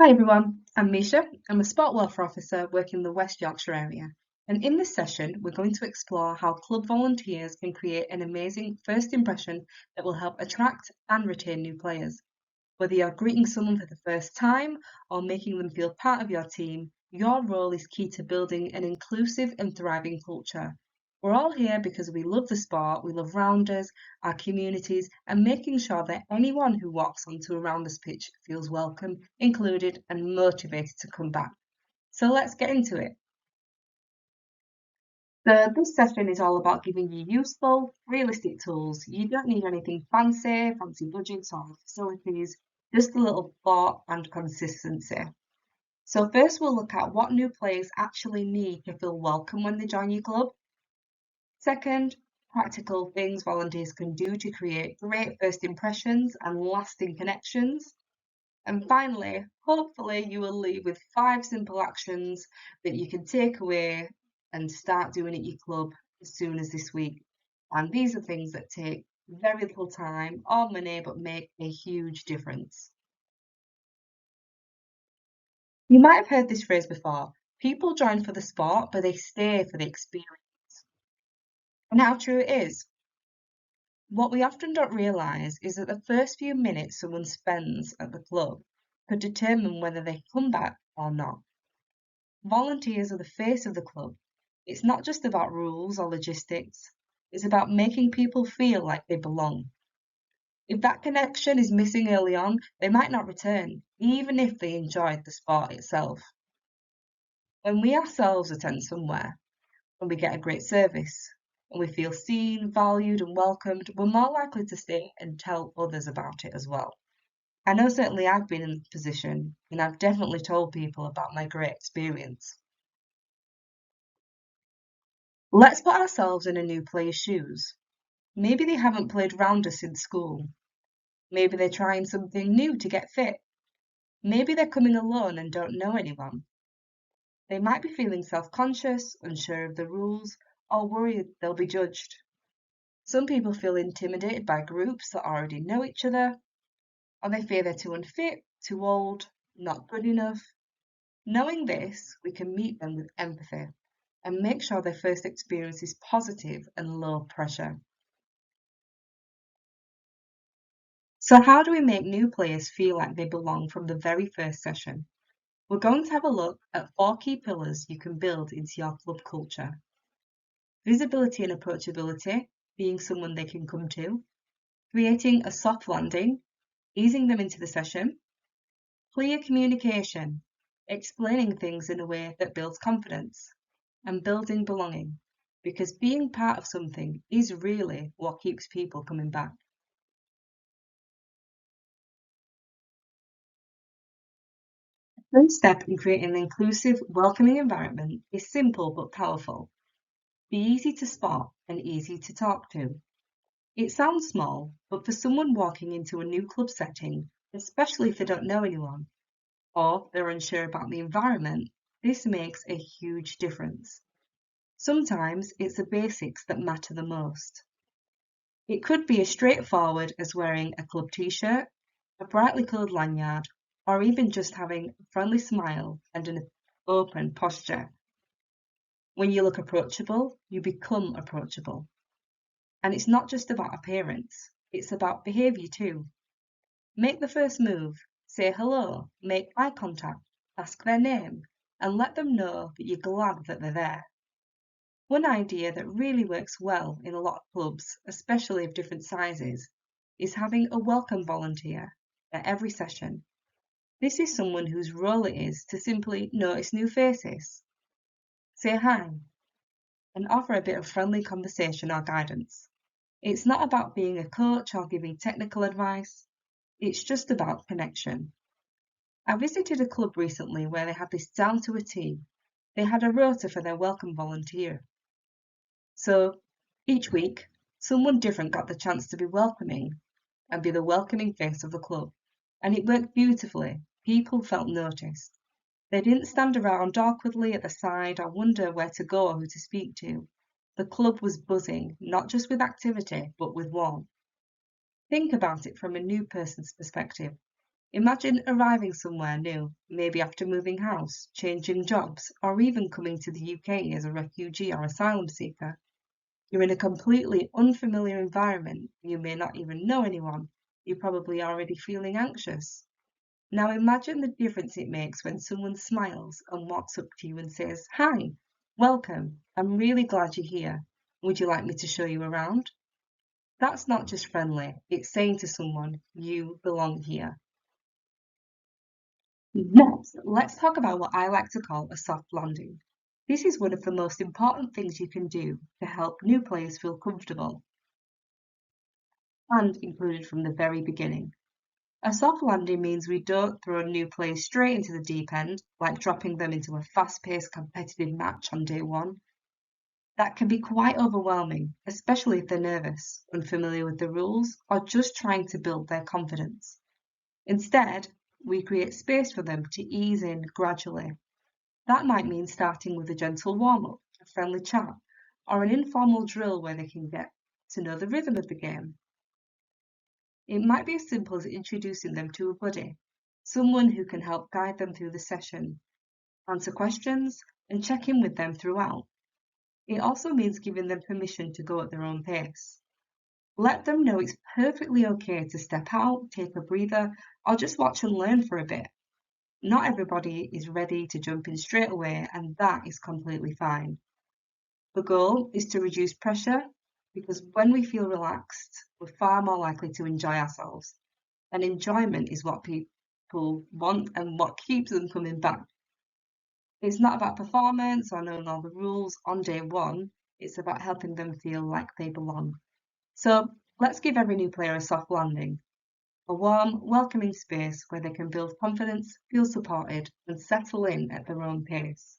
Hi everyone, I'm Misha. I'm a sport welfare officer working in the West Yorkshire area. And in this session, we're going to explore how club volunteers can create an amazing first impression that will help attract and retain new players. Whether you're greeting someone for the first time or making them feel part of your team, your role is key to building an inclusive and thriving culture. We're all here because we love the sport, we love rounders, our communities, and making sure that anyone who walks onto a rounders pitch feels welcome, included, and motivated to come back. So let's get into it. So this session is all about giving you useful, realistic tools. You don't need anything fancy budgets or facilities, just a little thought and consistency. So first we'll look at what new players actually need to feel welcome when they join your club. Second, practical things volunteers can do to create great first impressions and lasting connections. And finally, hopefully you will leave with 5 simple actions that you can take away and start doing at your club as soon as this week. And these are things that take very little time or money but make a huge difference. You might have heard this phrase before. People join for the sport, but they stay for the experience. And how true it is. What we often don't realise is that the first few minutes someone spends at the club could determine whether they come back or not. Volunteers are the face of the club. It's not just about rules or logistics, it's about making people feel like they belong. If that connection is missing early on, they might not return, even if they enjoyed the sport itself. When we ourselves attend somewhere, when we get a great service, and we feel seen, valued, and welcomed, we're more likely to stay and tell others about it as well. I know certainly I've been in the position, and I've definitely told people about my great experience. Let's put ourselves in a new player's shoes. Maybe they haven't played rounder since school. Maybe they're trying something new to get fit. Maybe they're coming alone and don't know anyone. They might be feeling self-conscious, unsure of the rules, or worried they'll be judged. Some people feel intimidated by groups that already know each other, or they fear they're too unfit, too old, not good enough. Knowing this, we can meet them with empathy and make sure their first experience is positive and low pressure. So how do we make new players feel like they belong from the very first session? We're going to have a look at 4 key pillars you can build into your club culture. Visibility and approachability, being someone they can come to. Creating a soft landing, easing them into the session. Clear communication, explaining things in a way that builds confidence. And building belonging, because being part of something is really what keeps people coming back. First step in creating an inclusive, welcoming environment is simple but powerful. Be easy to spot and easy to talk to. It sounds small, but for someone walking into a new club setting, especially if they don't know anyone or they're unsure about the environment, this makes a huge difference. Sometimes it's the basics that matter the most. It could be as straightforward as wearing a club t-shirt, a brightly coloured lanyard, or even just having a friendly smile and an open posture. When you look approachable, you become approachable. And it's not just about appearance, it's about behaviour too. Make the first move, say hello, make eye contact, ask their name, and let them know that you're glad that they're there. One idea that really works well in a lot of clubs, especially of different sizes, is having a welcome volunteer at every session. This is someone whose role it is to simply notice new faces, say hi, and offer a bit of friendly conversation or guidance. It's not about being a coach or giving technical advice, it's just about connection. I visited a club recently where they had this down to a T. They had a rota for their welcome volunteer. So each week, someone different got the chance to be welcoming and be the welcoming face of the club. And it worked beautifully. People felt noticed. They didn't stand around awkwardly at the side or wonder where to go or who to speak to. The club was buzzing, not just with activity, but with warmth. Think about it from a new person's perspective. Imagine arriving somewhere new, maybe after moving house, changing jobs, or even coming to the UK as a refugee or asylum seeker. You're in a completely unfamiliar environment. You may not even know anyone. You're probably already feeling anxious. Now imagine the difference it makes when someone smiles and walks up to you and says, "Hi, welcome. I'm really glad you're here. Would you like me to show you around?" That's not just friendly, it's saying to someone, "You belong here." Next, let's talk about what I like to call a soft landing. This is one of the most important things you can do to help new players feel comfortable and included from the very beginning. A soft landing means we don't throw new players straight into the deep end, like dropping them into a fast-paced competitive match on day one. That can be quite overwhelming, especially if they're nervous, unfamiliar with the rules, or just trying to build their confidence. Instead, we create space for them to ease in gradually. That might mean starting with a gentle warm-up, a friendly chat, or an informal drill where they can get to know the rhythm of the game. It might be as simple as introducing them to a buddy, someone who can help guide them through the session, answer questions, and check in with them throughout. It also means giving them permission to go at their own pace. Let them know it's perfectly okay to step out, take a breather, or just watch and learn for a bit. Not everybody is ready to jump in straight away, and that is completely fine. The goal is to reduce pressure because when we feel relaxed, we're far more likely to enjoy ourselves. And enjoyment is what people want and what keeps them coming back. It's not about performance or knowing all the rules on day one, it's about helping them feel like they belong. So let's give every new player a soft landing, a warm, welcoming space where they can build confidence, feel supported, and settle in at their own pace.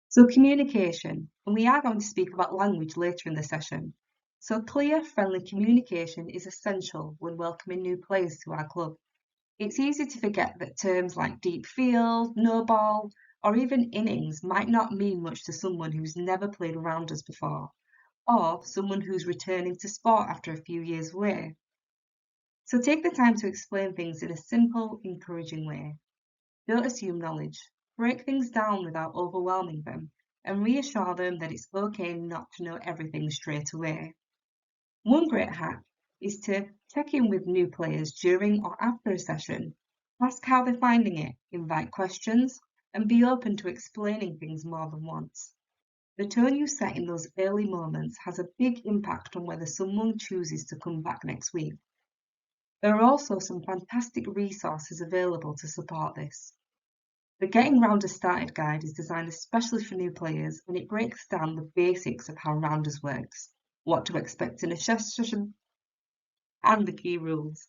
So communication, and we are going to speak about language later in the session. So clear, friendly communication is essential when welcoming new players to our club. It's easy to forget that terms like deep field, no ball, or even innings might not mean much to someone who's never played around us before, or someone who's returning to sport after a few years away. So take the time to explain things in a simple, encouraging way. Don't assume knowledge. Break things down without overwhelming them, and reassure them that it's okay not to know everything straight away. One great hack is to check in with new players during or after a session. Ask how they're finding it, invite questions, and be open to explaining things more than once. The tone you set in those early moments has a big impact on whether someone chooses to come back next week. There are also some fantastic resources available to support this. The Getting Rounders Started guide is designed especially for new players, and it breaks down the basics of how Rounders works, what to expect in a session, and the key rules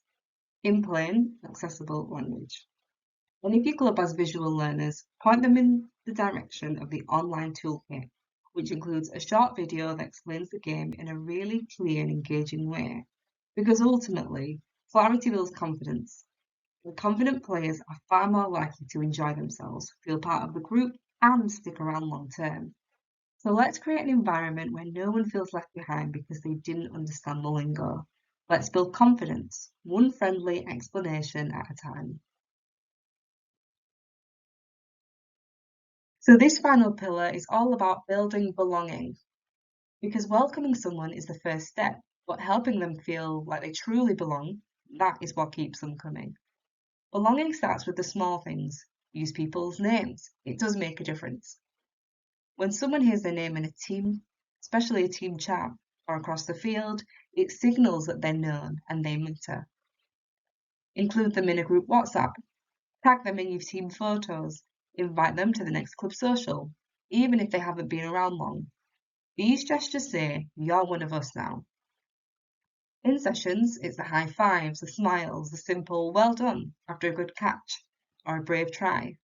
in plain, accessible language. And if your club has visual learners, point them in the direction of the online toolkit, which includes a short video that explains the game in a really clear and engaging way. Because ultimately, clarity builds confidence, and confident players are far more likely to enjoy themselves, feel part of the group, and stick around long term. So let's create an environment where no one feels left behind because they didn't understand the lingo. Let's build confidence, one friendly explanation at a time. So this final pillar is all about building belonging, because welcoming someone is the first step, but helping them feel like they truly belong, that is what keeps them coming. Belonging starts with the small things. Use people's names. It does make a difference. When someone hears their name in a team, especially a team chat or across the field, it signals that they're known and they matter. Include them in a group WhatsApp. Tag them in your team photos. Invite them to the next club social, even if they haven't been around long. These gestures say, "You're one of us now." In sessions, it's the high fives, the smiles, the simple "well done" after a good catch or a brave try.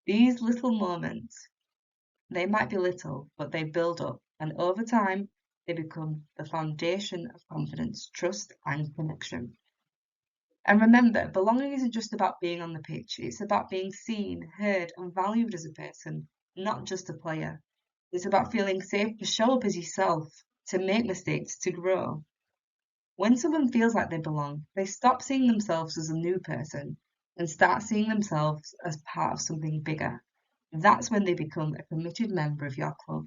These little moments, they might be little, but they build up, and over time, they become the foundation of confidence, trust, and connection. And remember, belonging isn't just about being on the pitch, it's about being seen, heard, and valued as a person, not just a player. It's about feeling safe to show up as yourself, to make mistakes, to grow. When someone feels like they belong, they stop seeing themselves as a new person and start seeing themselves as part of something bigger. That's when they become a committed member of your club.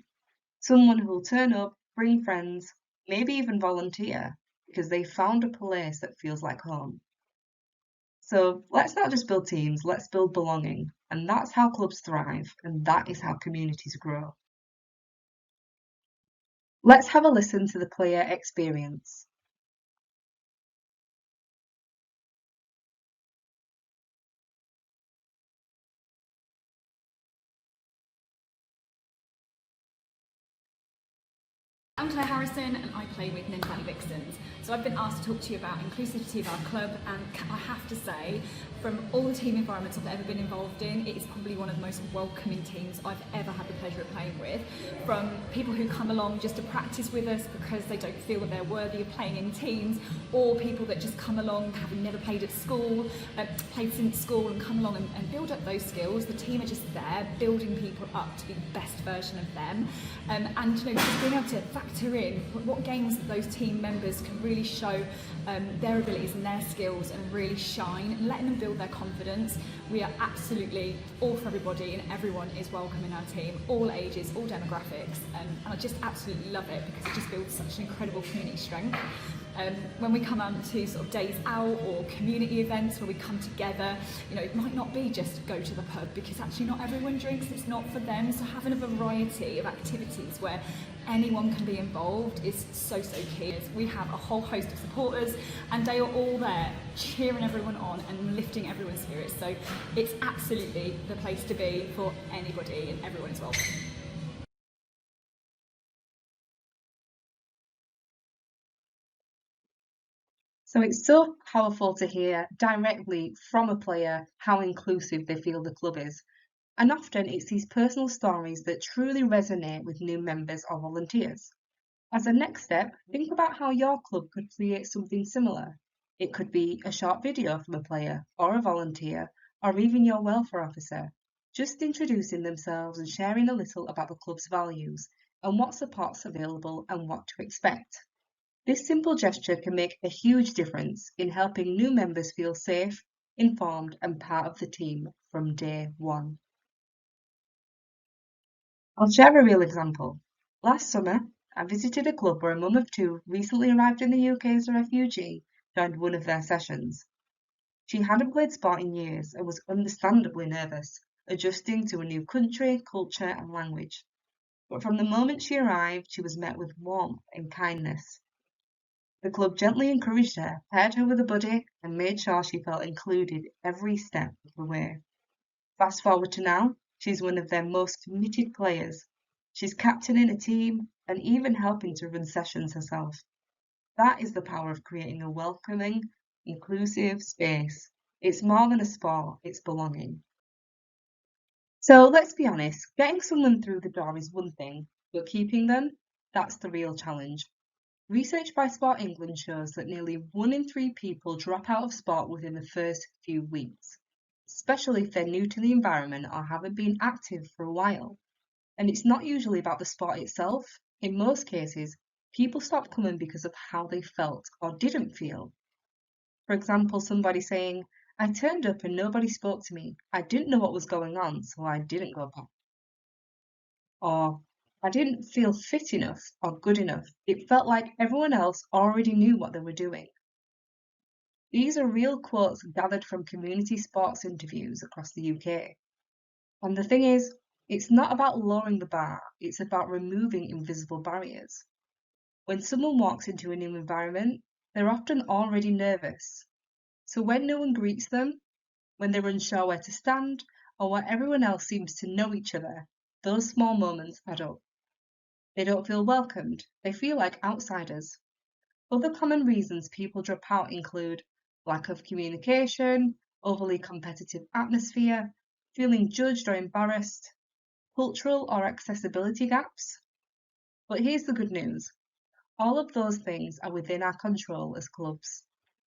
Someone who will turn up, bring friends, maybe even volunteer because they found a place that feels like home. So let's not just build teams, let's build belonging. And that's how clubs thrive, and that is how communities grow. Let's have a listen to the player experience. I'm Claire Harrison and I play with Nen Valley Vixens. So I've been asked to talk to you about inclusivity of our club, and I have to say, from all the team environments I've ever been involved in, it is probably one of the most welcoming teams I've ever had the pleasure of playing with. From people who come along just to practice with us because they don't feel that they're worthy of playing in teams, or people that just come along having never played at school, played since school and come along and build up those skills. The team are just there building people up to be the best version of them, and just being able to factor in what games that those team members can really show their abilities and their skills and really shine, and letting them build their confidence. We are absolutely all for everybody, and everyone is welcome in our team, all ages, all demographics, and I just absolutely love it because it just builds such an incredible community strength. When we come on to sort of days out or community events where we come together, it might not be just go to the pub because actually not everyone drinks, it's not for them. So having a variety of activities where anyone can be involved is so key. We have a whole host of supporters and they are all there cheering everyone on and lifting everyone's spirits. So it's absolutely the place to be for anybody, and everyone is welcome. So it's so powerful to hear directly from a player how inclusive they feel the club is. And often it's these personal stories that truly resonate with new members or volunteers. As a next step, think about how your club could create something similar. It could be a short video from a player or a volunteer, or even your welfare officer, just introducing themselves and sharing a little about the club's values and what support's available and what to expect. This simple gesture can make a huge difference in helping new members feel safe, informed, and part of the team from day one. I'll share a real example. Last summer, I visited a club where a mum of two recently arrived in the UK as a refugee joined one of their sessions. She hadn't played sport in years and was understandably nervous, adjusting to a new country, culture, and language. But from the moment she arrived, she was met with warmth and kindness. The club gently encouraged her, paired her with a buddy, and made sure she felt included every step of the way. Fast forward to now, she's one of their most committed players. She's captaining a team and even helping to run sessions herself. That is the power of creating a welcoming, inclusive space. It's more than a sport, it's belonging. So let's be honest, getting someone through the door is one thing, but keeping them, that's the real challenge. Research by Sport England shows that nearly 1 in 3 people drop out of sport within the first few weeks, especially if they're new to the environment or haven't been active for a while. And it's not usually about the sport itself. In most cases, people stop coming because of how they felt or didn't feel. For example, somebody saying, I turned up and nobody spoke to me. I didn't know what was going on, so I didn't go back. Or I didn't feel fit enough or good enough. It felt like everyone else already knew what they were doing. These are real quotes gathered from community sports interviews across the UK. And the thing is, it's not about lowering the bar, it's about removing invisible barriers. When someone walks into a new environment, they're often already nervous. So when no one greets them, when they're unsure where to stand, or where everyone else seems to know each other, those small moments add up. They don't feel welcomed, they feel like outsiders. Other common reasons people drop out include lack of communication, overly competitive atmosphere, feeling judged or embarrassed, cultural or accessibility gaps. But here's the good news. All of those things are within our control as clubs.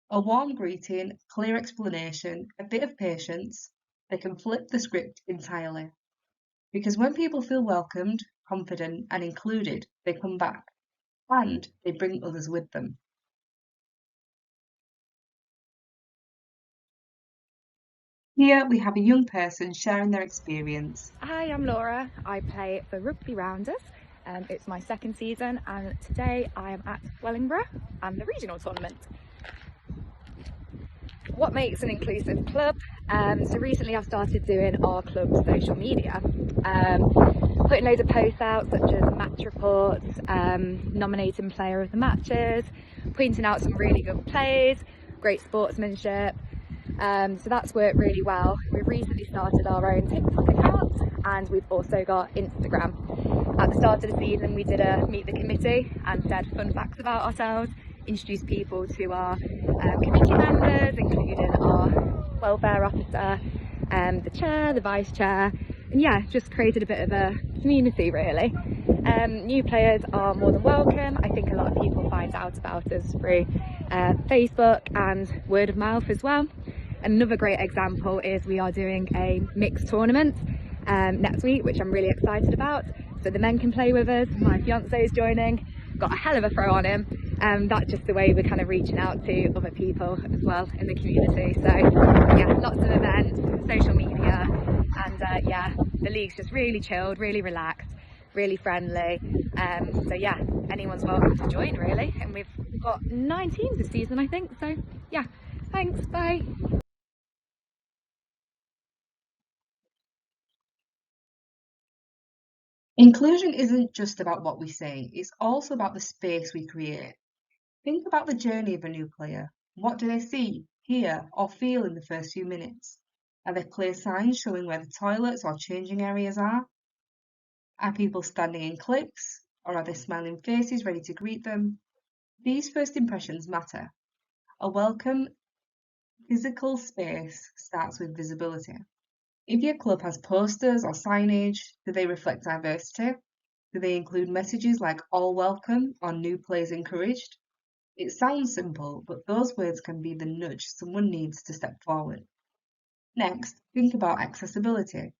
A warm greeting, clear explanation, a bit of patience, they can flip the script entirely. Because when people feel welcomed, confident, and included, they come back and they bring others with them. Here we have a young person sharing their experience. Hi, I'm Laura. I play for Rugby Rounders. It's my second season, and today I am at Wellingborough and the regional tournament. What makes an inclusive club? So recently I've started doing our club's social media, putting loads of posts out such as match reports, nominating player of the matches, pointing out some really good plays, great sportsmanship. So that's worked really well. We've recently started our own TikTok account, and we've also got Instagram. At the start of the season we did a meet the committee and said fun facts about ourselves, introduced people to our committee members, including our welfare officer, the chair, the vice chair, and yeah, just created a bit of a community really. New players are more than welcome. I think a lot of people find out about us through Facebook and word of mouth as well. Another great example is we are doing a mixed tournament next week, which I'm really excited about. So the men can play with us, my fiance is joining, got a hell of a throw on him. That's just the way we're kind of reaching out to other people as well in the community. So yeah, lots of events, social media, and yeah, the league's just really chilled, really relaxed, really friendly. So yeah, anyone's welcome to join really. And we've got 9 teams this season, I think. So yeah, thanks, bye. Inclusion isn't just about what we say, it's also about the space we create. Think about the journey of a new player. What do they see, hear, or feel in the first few minutes? Are there clear signs showing where the toilets or changing areas are? Are people standing in cliques, or are they smiling faces ready to greet them? These first impressions matter. A welcome, physical space starts with visibility. If your club has posters or signage, do they reflect diversity? Do they include messages like all welcome or new players encouraged? It sounds simple, but those words can be the nudge someone needs to step forward. Next, think about accessibility.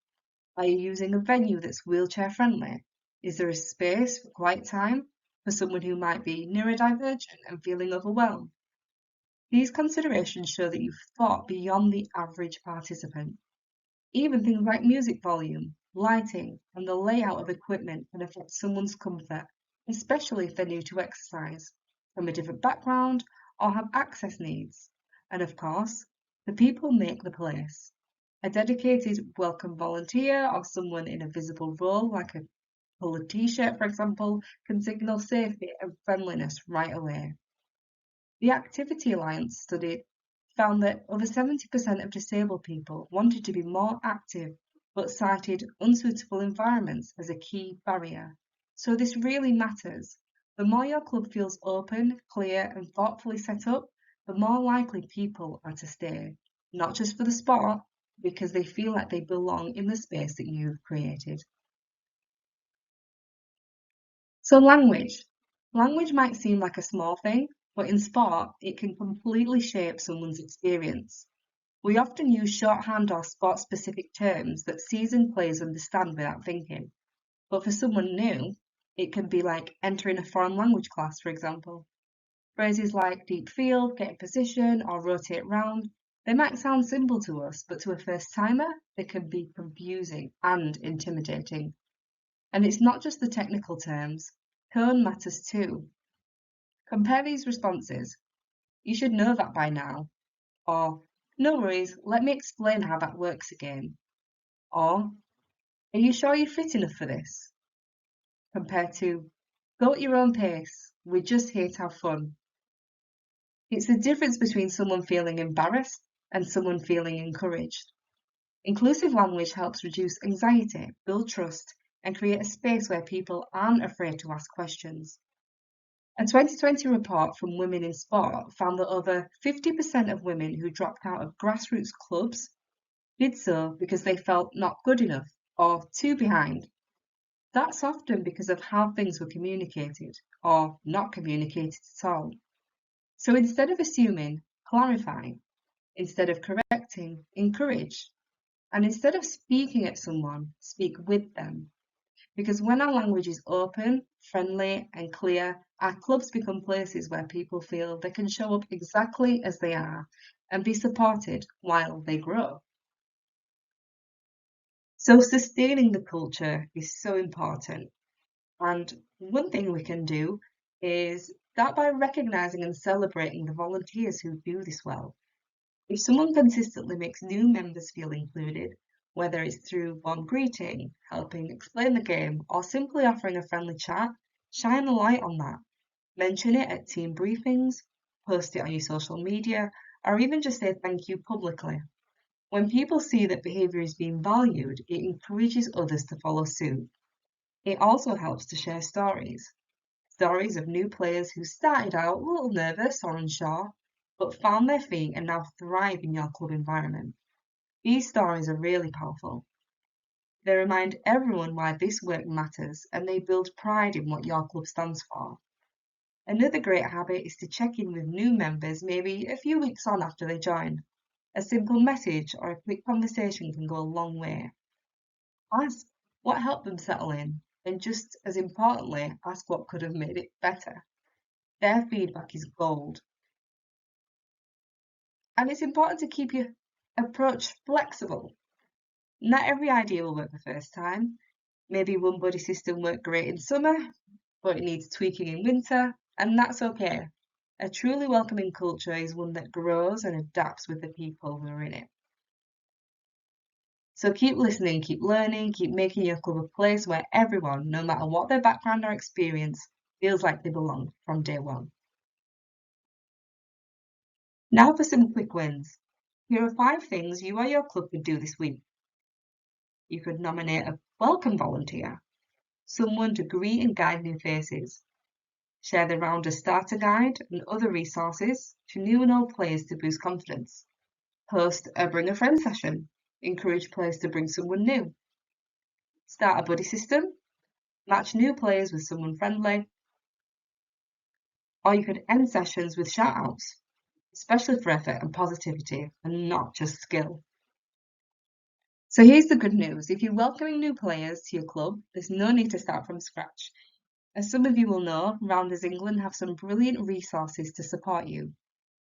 Are you using a venue that's wheelchair friendly? Is there a space for quiet time for someone who might be neurodivergent and feeling overwhelmed? These considerations show that you've thought beyond the average participant. Even things like music volume, lighting, and the layout of equipment can affect someone's comfort, especially if they're new to exercise, from a different background, or have access needs. And of course, the people make the place. A dedicated welcome volunteer or someone in a visible role, like a coloured t-shirt, for example, can signal safety and friendliness right away. The Activity Alliance study found that over 70% of disabled people wanted to be more active, but cited unsuitable environments as a key barrier. So this really matters. The more your club feels open, clear, and thoughtfully set up, the more likely people are to stay, not just for the sport, because they feel like they belong in the space that you've created. So language. Language might seem like a small thing, but in sport, it can completely shape someone's experience. We often use shorthand or sport-specific terms that seasoned players understand without thinking. But for someone new, it can be like entering a foreign language class, for example. Phrases like deep field, get in position, or rotate round, they might sound simple to us, but to a first timer, they can be confusing and intimidating. And it's not just the technical terms, tone matters too. Compare these responses. You should know that by now. Or, no worries, let me explain how that works again. Or, are you sure you're fit enough for this? Compared to, go at your own pace, we're just here to have fun. It's the difference between someone feeling embarrassed and someone feeling encouraged. Inclusive language helps reduce anxiety, build trust, and create a space where people aren't afraid to ask questions. A 2020 report from Women in Sport found that over 50% of women who dropped out of grassroots clubs did so because they felt not good enough or too behind. That's often because of how things were communicated or not communicated at all. So instead of assuming, clarify. Instead of correcting, encourage. And instead of speaking at someone, speak with them. Because when our language is open, friendly, and clear, our clubs become places where people feel they can show up exactly as they are and be supported while they grow. So sustaining the culture is so important. And one thing we can do is start by recognising and celebrating the volunteers who do this well. If someone consistently makes new members feel included, whether it's through warm greeting, helping explain the game, or simply offering a friendly chat, shine a light on that. Mention it at team briefings, post it on your social media, or even just say thank you publicly. When people see that behaviour is being valued, it encourages others to follow suit. It also helps to share stories. Stories of new players who started out a little nervous or unsure, but found their feet and now thrive in your club environment. These stories are really powerful. They remind everyone why this work matters and they build pride in what your club stands for. Another great habit is to check in with new members maybe a few weeks on after they join. A simple message or a quick conversation can go a long way. Ask what helped them settle in, and just as importantly, ask what could have made it better. Their feedback is gold. And it's important to keep your approach flexible. Not every idea will work the first time. Maybe one buddy system worked great in summer, but it needs tweaking in winter, and that's okay. A truly welcoming culture is one that grows and adapts with the people who are in it. So keep listening, keep learning, keep making your club a place where everyone, no matter what their background or experience, feels like they belong from day one. Now for some quick wins. Here are 5 things you or your club could do this week. You could nominate a welcome volunteer, someone to greet and guide new faces. Share the Rounder starter guide and other resources to new and old players to boost confidence. Host a Bring a Friend session. Encourage players to bring someone new. Start a buddy system. Match new players with someone friendly. Or you could end sessions with shout-outs, especially for effort and positivity and not just skill. So here's the good news. If you're welcoming new players to your club, there's no need to start from scratch. As some of you will know, Rounders England have some brilliant resources to support you.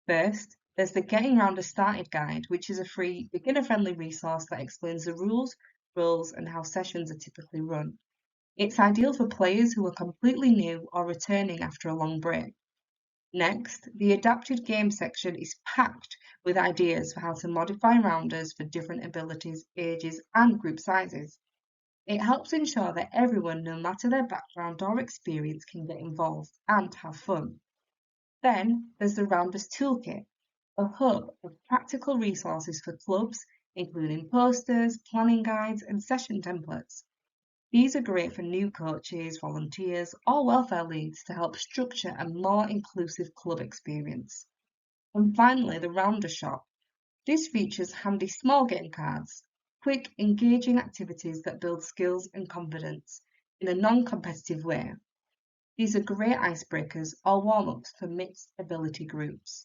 First, there's the Getting Rounders Started guide, which is a free, beginner-friendly resource that explains the rules, roles, and how sessions are typically run. It's ideal for players who are completely new or returning after a long break. Next, the adapted game section is packed with ideas for how to modify rounders for different abilities, ages, and group sizes. It helps ensure that everyone, no matter their background or experience, can get involved and have fun. Then there's the Rounders Toolkit, a hub of practical resources for clubs, including posters, planning guides, and session templates. These are great for new coaches, volunteers, or welfare leads to help structure a more inclusive club experience. And finally, the Rounder Shop. This features handy small game cards, quick, engaging activities that build skills and confidence in a non-competitive way. These are great icebreakers or warm-ups for mixed ability groups.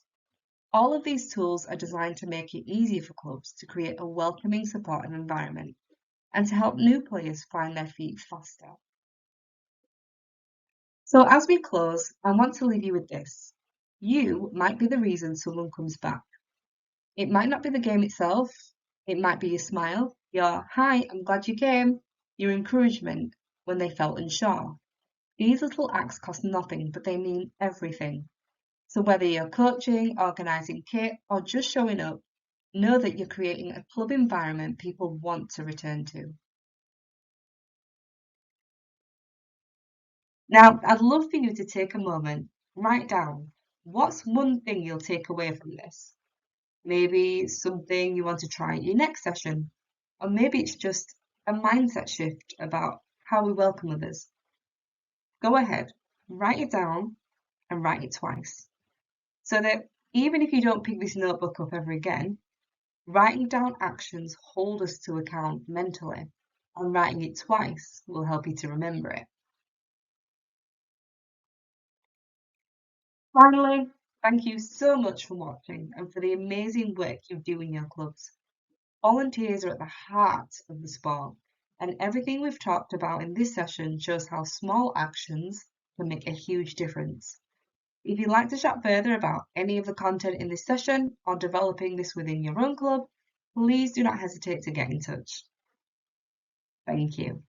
All of these tools are designed to make it easier for clubs to create a welcoming, supportive environment and to help new players find their feet faster. So as we close, I want to leave you with this. You might be the reason someone comes back. It might not be the game itself. It might be your smile, your "Hi, I'm glad you came," your encouragement when they felt unsure. These little acts cost nothing, but they mean everything. So whether you're coaching, organising kit, or just showing up, know that you're creating a club environment people want to return to. Now, I'd love for you to take a moment, write down what's one thing you'll take away from this. Maybe something you want to try at your next session, or maybe it's just a mindset shift about how we welcome others. Go ahead, write it down and write it twice. So that even if you don't pick this notebook up ever again, writing down actions hold us to account mentally, and writing it twice will help you to remember it. Finally, thank you so much for watching and for the amazing work you do in your clubs. Volunteers are at the heart of the sport, and everything we've talked about in this session shows how small actions can make a huge difference. If you'd like to chat further about any of the content in this session or developing this within your own club, please do not hesitate to get in touch. Thank you.